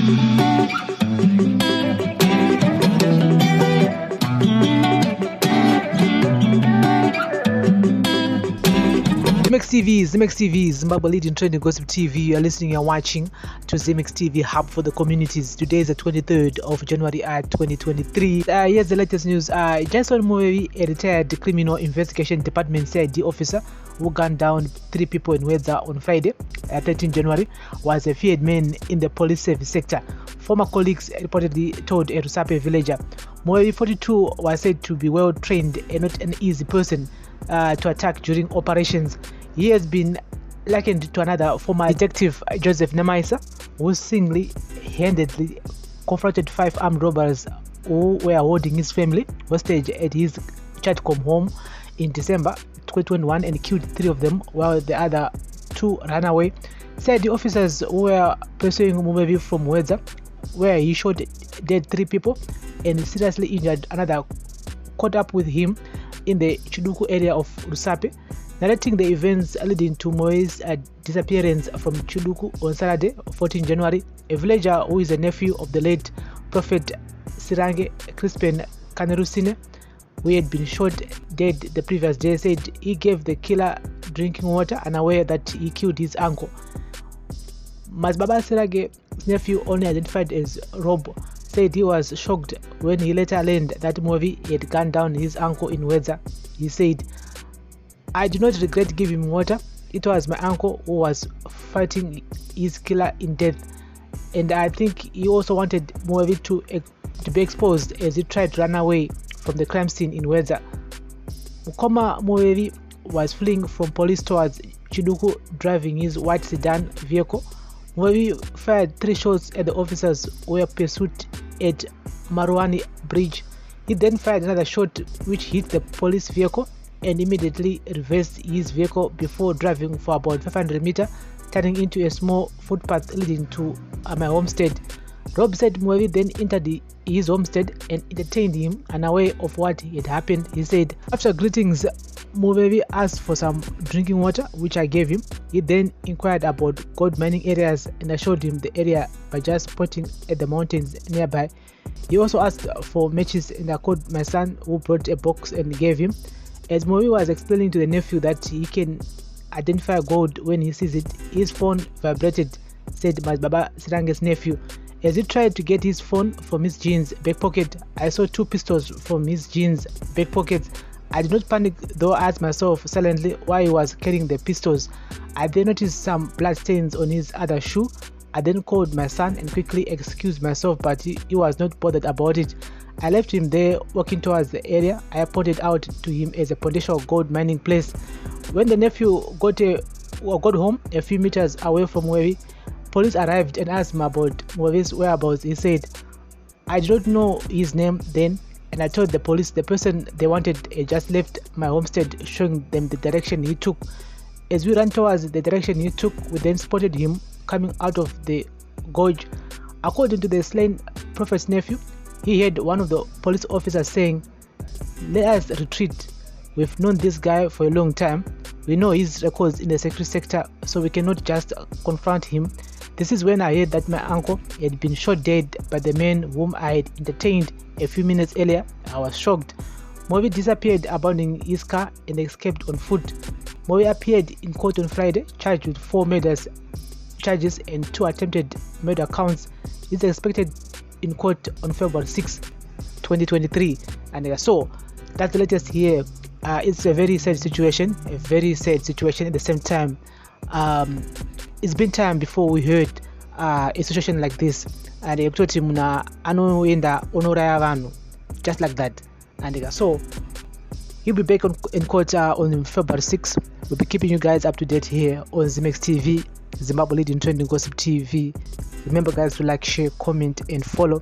XIMEX TV, Zimbabwe leading trending gossip TV. You are listening and watching to XIMEX TV, hub for the communities. Today is the 23rd of January 2023. Here's the latest news. Jaison Muvevi, a retired criminal investigation department CID officer who gunned down 3 people in Hwedza on Friday, 13 January, was a feared man in the police service sector. Former colleagues reportedly told a Rusape villager. Muvevi, 42, was said to be well trained and not an easy person to attack during operations. He has been likened to another former detective, Joseph Namaisa, who single-handedly confronted 5 armed robbers who were holding his family hostage at his Chatcom home in December 2021 and killed 3 of them while the other 2 ran away. Said the officers who were pursuing Muvevi from Hwedza, where he shot dead 3 people and seriously injured another, caught up with him in the Chiduku area of Rusape. Narrating the events leading to Muvevi's disappearance from Chiduku on Saturday, 14 January, a villager who is a nephew of the late Prophet Sirange Crispin Kanerusine, who had been shot dead the previous day, said he gave the killer drinking water, unaware that he killed his uncle. Mazbaba Sirange's nephew, only identified as Rob, said he was shocked when he later learned that Muvevi had gunned down his uncle in Hwedza. He said, "I do not regret giving him water. It was my uncle who was fighting his killer in death, and I think he also wanted Muvevi to be exposed as he tried to run away from the crime scene in Hwedza." Mukoma Muvevi was fleeing from police towards Chiduku driving his white sedan vehicle. Muvevi fired 3 shots at the officers who were pursued at Maruani Bridge. He then fired another shot which hit the police vehicle and immediately reversed his vehicle before driving for about 500 meters, turning into a small footpath leading to my homestead. Rob said Muvevi then entered his homestead and entertained him, unaware of what had happened. He said, "After greetings, Muvevi asked for some drinking water, which I gave him. He then inquired about gold mining areas and I showed him the area by just pointing at the mountains nearby. He also asked for matches and I called my son, who brought a box and gave him." As Muvevi was explaining to the nephew that he can identify gold when he sees it, his phone vibrated, said Mazbaba Sirange's nephew. As he tried to get his phone from his jeans back pocket, I saw 2 pistols from his jeans back pockets. I did not panic, though I asked myself silently why he was carrying the pistols. I then noticed some blood stains on his other shoe. I then called my son and quickly excused myself, but he was not bothered about it. I left him there walking towards the area I pointed out to him as a potential gold mining place. When the nephew got home a few meters away from Muvevi, police arrived and asked him about Muvevi's whereabouts. He said, "I did not know his name then, and I told the police the person they wanted had just left my homestead, showing them the direction he took. As we ran towards the direction he took, we then spotted him coming out of the gorge." According to the slain prophet's nephew, he heard one of the police officers saying, "Let us retreat. We've known this guy for a long time. We know his records in the security sector, so we cannot just confront him." This is when I heard that my uncle had been shot dead by the man whom I had entertained a few minutes earlier. I was shocked. Muvevi disappeared, abandoning his car and escaped on foot. Muvevi appeared in court on Friday, charged with 4 murder charges and 2 attempted murder counts. He is expected in court on February 6, 2023. And so that's the latest here. It's a very sad situation, at the same time. It's been time before we heard a situation like this, and just like that. And so he'll be back in court on February 6. We'll be keeping you guys up to date here on XIMEX TV, Zimbabwe leading trending gossip TV. Remember guys to like, share, comment and follow.